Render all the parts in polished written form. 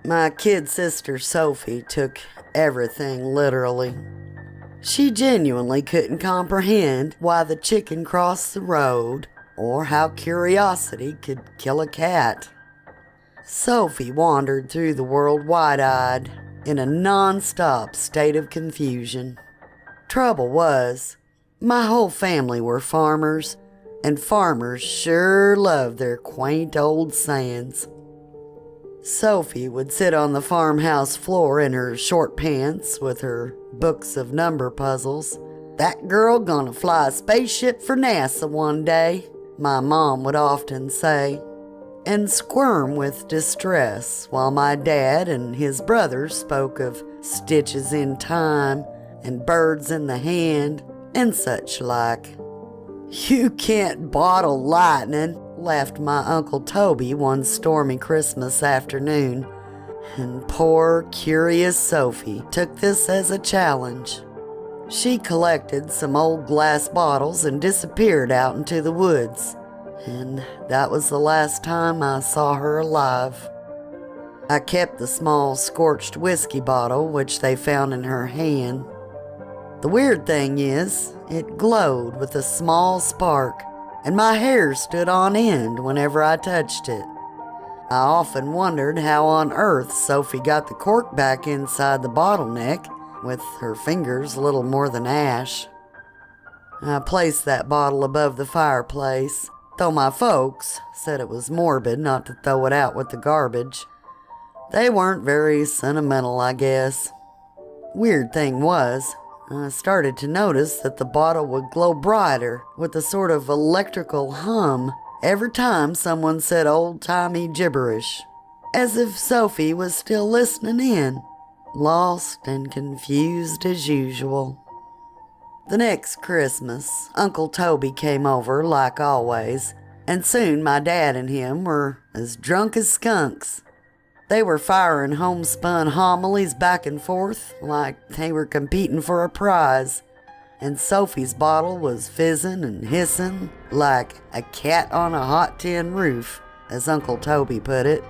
My kid sister Sophie took everything literally. She genuinely couldn't comprehend why the chicken crossed the road or how curiosity could kill a cat. Sophie wandered through the world wide-eyed in a non-stop state of confusion. Trouble was, my whole family were farmers, and farmers sure loved their quaint old sayings. Sophie would sit on the farmhouse floor in her short pants with her books of number puzzles. "That girl gonna fly a spaceship for NASA one day," my mom would often say, and squirm with distress while my dad and his brothers spoke of stitches in time and birds in the hand and such like. "You can't bottle lightning," laughed my Uncle Toby one stormy Christmas afternoon, and poor, curious Sophie took this as a challenge. She collected some old glass bottles and disappeared out into the woods, and that was the last time I saw her alive. I kept the small scorched whiskey bottle which they found in her hand. The weird thing is, it glowed with a small spark, and my hair stood on end whenever I touched it. I often wondered how on earth Sophie got the cork back inside the bottleneck with her fingers little more than ash. I placed that bottle above the fireplace, though my folks said it was morbid not to throw it out with the garbage. They weren't very sentimental, I guess. Weird thing was, I started to notice that the bottle would glow brighter with a sort of electrical hum every time someone said old-timey gibberish, as if Sophie was still listening in, lost and confused as usual. The next Christmas, Uncle Toby came over like always, and soon my dad and him were as drunk as skunks. They were firing homespun homilies back and forth like they were competing for a prize, and Sophie's bottle was fizzing and hissing like a cat on a hot tin roof, as Uncle Toby put it.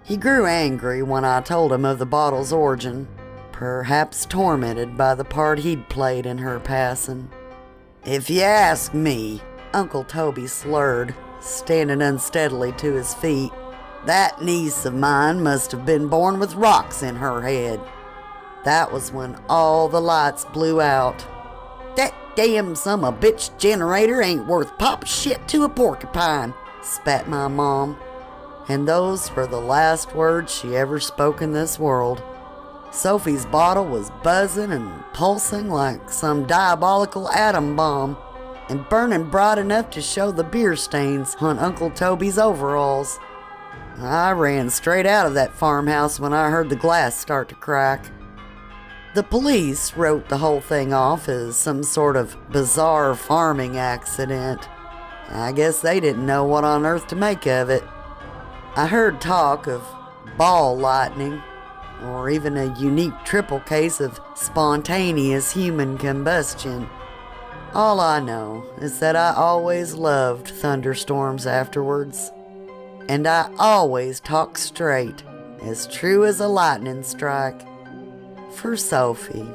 He grew angry when I told him of the bottle's origin, perhaps tormented by the part he'd played in her passing. "If you ask me," Uncle Toby slurred, standing unsteadily to his feet, "that niece of mine must have been born with rocks in her head." That was when all the lights blew out. "That damn son-of-a-bitch generator ain't worth pop shit to a porcupine," spat my mom. And those were the last words she ever spoke in this world. Sophie's bottle was buzzing and pulsing like some diabolical atom bomb, and burning bright enough to show the beer stains on Uncle Toby's overalls. I ran straight out of that farmhouse when I heard the glass start to crack. The police wrote the whole thing off as some sort of bizarre farming accident. I guess they didn't know what on earth to make of it. I heard talk of ball lightning, or even a unique triple case of spontaneous human combustion. All I know is that I always loved thunderstorms afterwards. And I always talk straight, as true as a lightning strike. For Sophie.